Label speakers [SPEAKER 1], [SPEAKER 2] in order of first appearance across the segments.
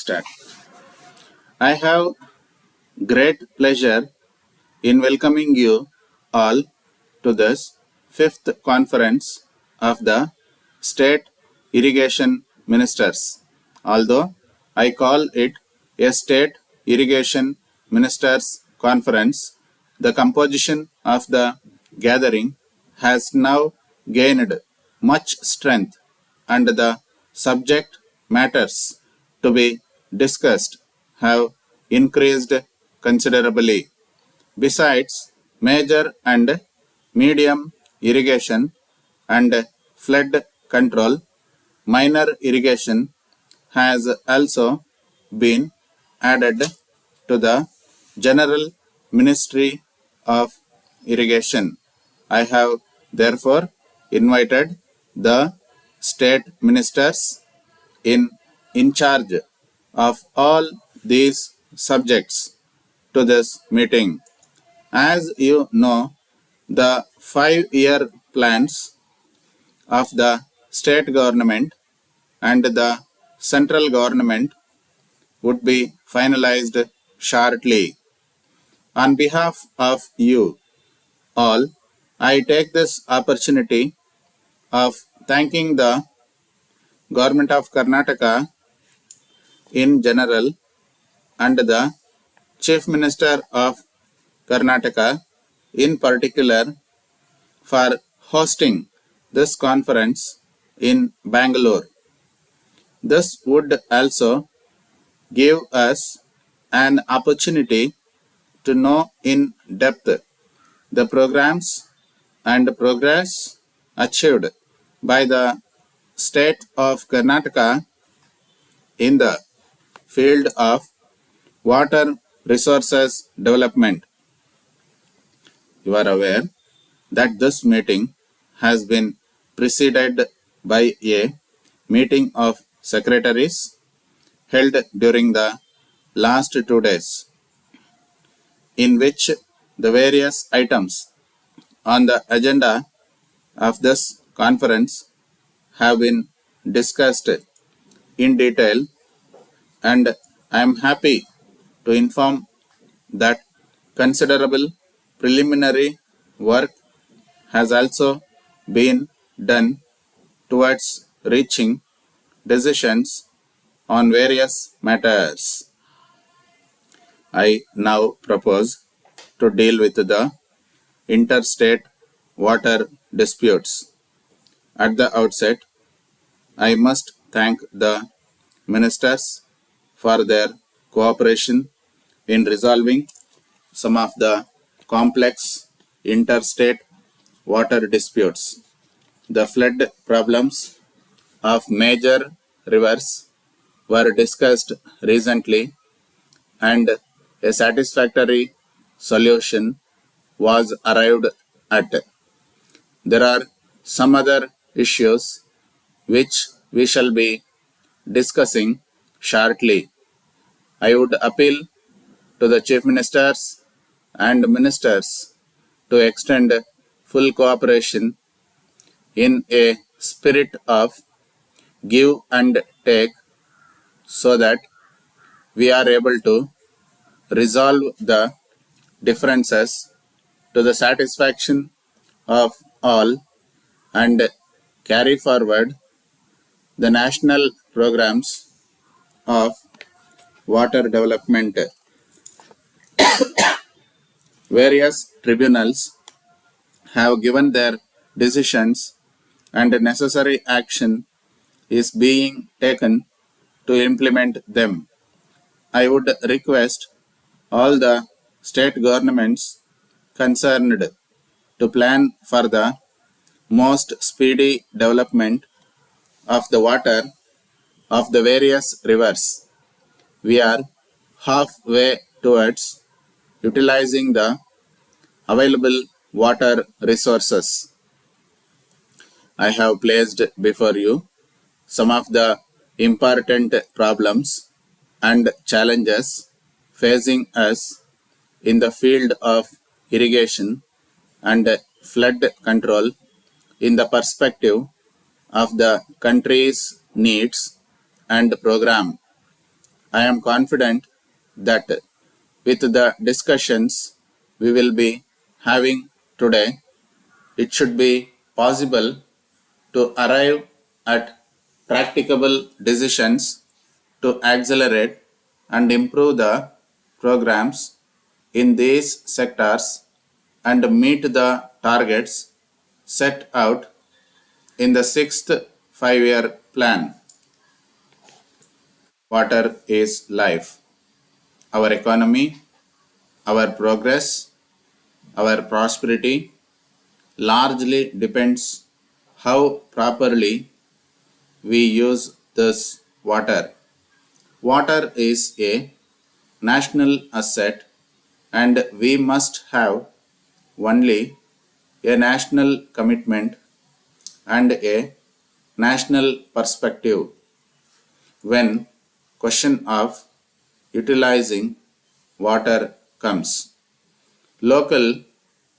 [SPEAKER 1] Start. I have great pleasure in welcoming you all to this fifth conference of the State Irrigation Ministers. Although I call it a State Irrigation Ministers Conference, the composition of the gathering has now gained much strength and the subject matters to be discussed have increased considerably. Besides major and medium irrigation and flood control, minor irrigation has also been added to the General Ministry of Irrigation. I have therefore invited the state ministers in charge of all these subjects to this meeting. As you know, the 5-year plans of the state government and the central government would be finalized shortly. On behalf of you all, I take this opportunity of thanking the Government of Karnataka in general and the Chief Minister of Karnataka in particular for hosting this conference in Bangalore. This would also give us an opportunity to know in depth the programs and progress achieved by the state of Karnataka in the field of water resources development. You are aware that this meeting has been preceded by a meeting of secretaries held during the last 2 days, in which the various items on the agenda of this conference have been discussed in detail, and I am happy to inform that considerable preliminary work has also been done towards reaching decisions on various matters. I now propose to deal with the interstate water disputes. At the outset, I must thank the ministers for their cooperation in resolving some of the complex interstate water disputes. The flood problems of major rivers were discussed recently, and a satisfactory solution was arrived at. There are some other issues which we shall be discussing shortly. I would appeal to the chief ministers and ministers to extend full cooperation in a spirit of give and take, so that we are able to resolve the differences to the satisfaction of all and carry forward the national programs of water development. Various tribunals have given their decisions and necessary action is being taken to implement them. I would request all the state governments concerned to plan for the most speedy development of the water of the various rivers. We are halfway towards utilizing the available water resources. I have placed before you some of the important problems and challenges facing us in the field of irrigation and flood control in the perspective of the country's needs and program. I am confident that with the discussions we will be having today, it should be possible to arrive at practicable decisions to accelerate and improve the programs in these sectors and meet the targets set out in the sixth 5-year plan. Water is life. Our economy, our progress, our prosperity largely depends how properly we use this water. Water is a national asset and we must have only a national commitment and a national perspective when question of utilizing water comes. Local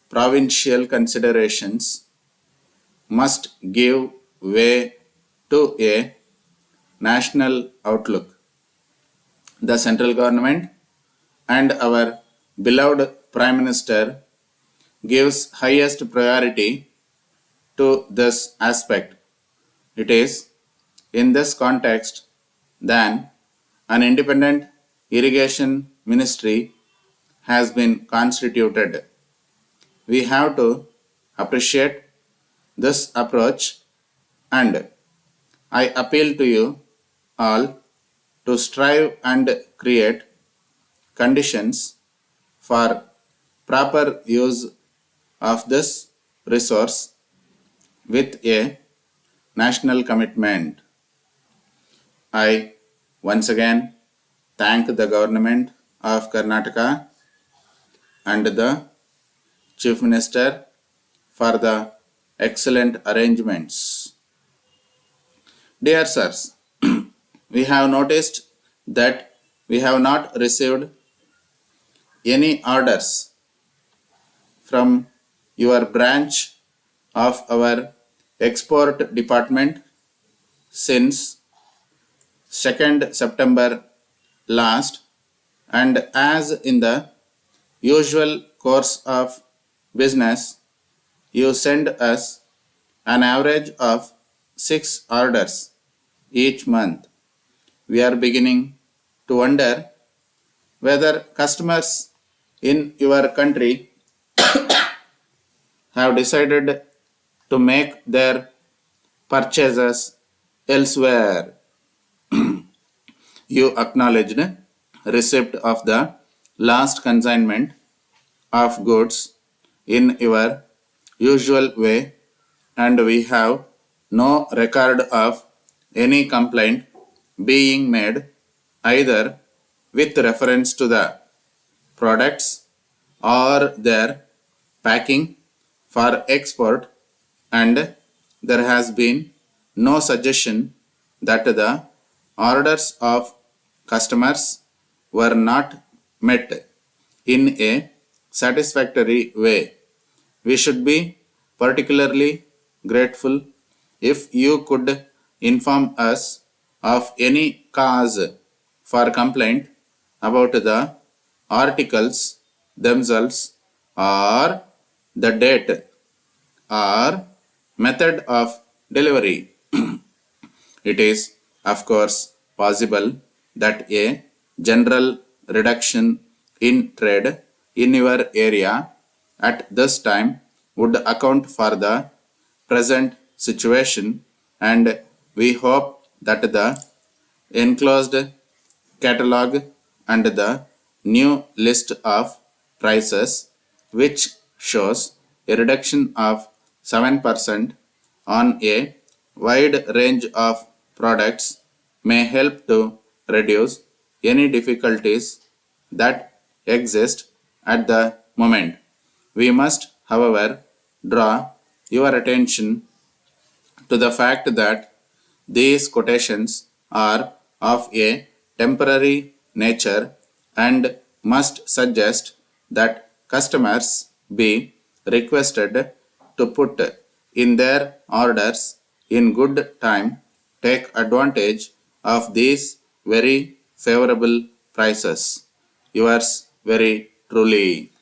[SPEAKER 1] provincial considerations must give way to a national outlook. The central government and our beloved Prime Minister gives highest priority to this aspect. It is in this context that an independent irrigation ministry has been constituted. We have to appreciate this approach and I appeal to you all to strive and create conditions for proper use of this resource with a national commitment. I once again thank the government of Karnataka and the Chief Minister for the excellent arrangements. Dear sirs, we have noticed that we have not received any orders from your branch of our export department since 2nd September last, and as in the usual course of business, you send us an average of 6 orders each month. We are beginning to wonder whether customers in your country have decided to make their purchases elsewhere. You acknowledged receipt of the last consignment of goods in your usual way, and we have no record of any complaint being made either with reference to the products or their packing for export, and there has been no suggestion that the orders of customers were not met in a satisfactory way. We should be particularly grateful if you could inform us of any cause for complaint about the articles themselves or the date or method of delivery. It is, of course, possible that a general reduction in trade in your area at this time would account for the present situation, and we hope that the enclosed catalog and the new list of prices, which shows a reduction of 7% on a wide range of products, may help to reduce any difficulties that exist at the moment. We must, however, draw your attention to the fact that these quotations are of a temporary nature and must suggest that customers be requested to put in their orders in good time, take advantage of these very favorable prices. Yours very truly.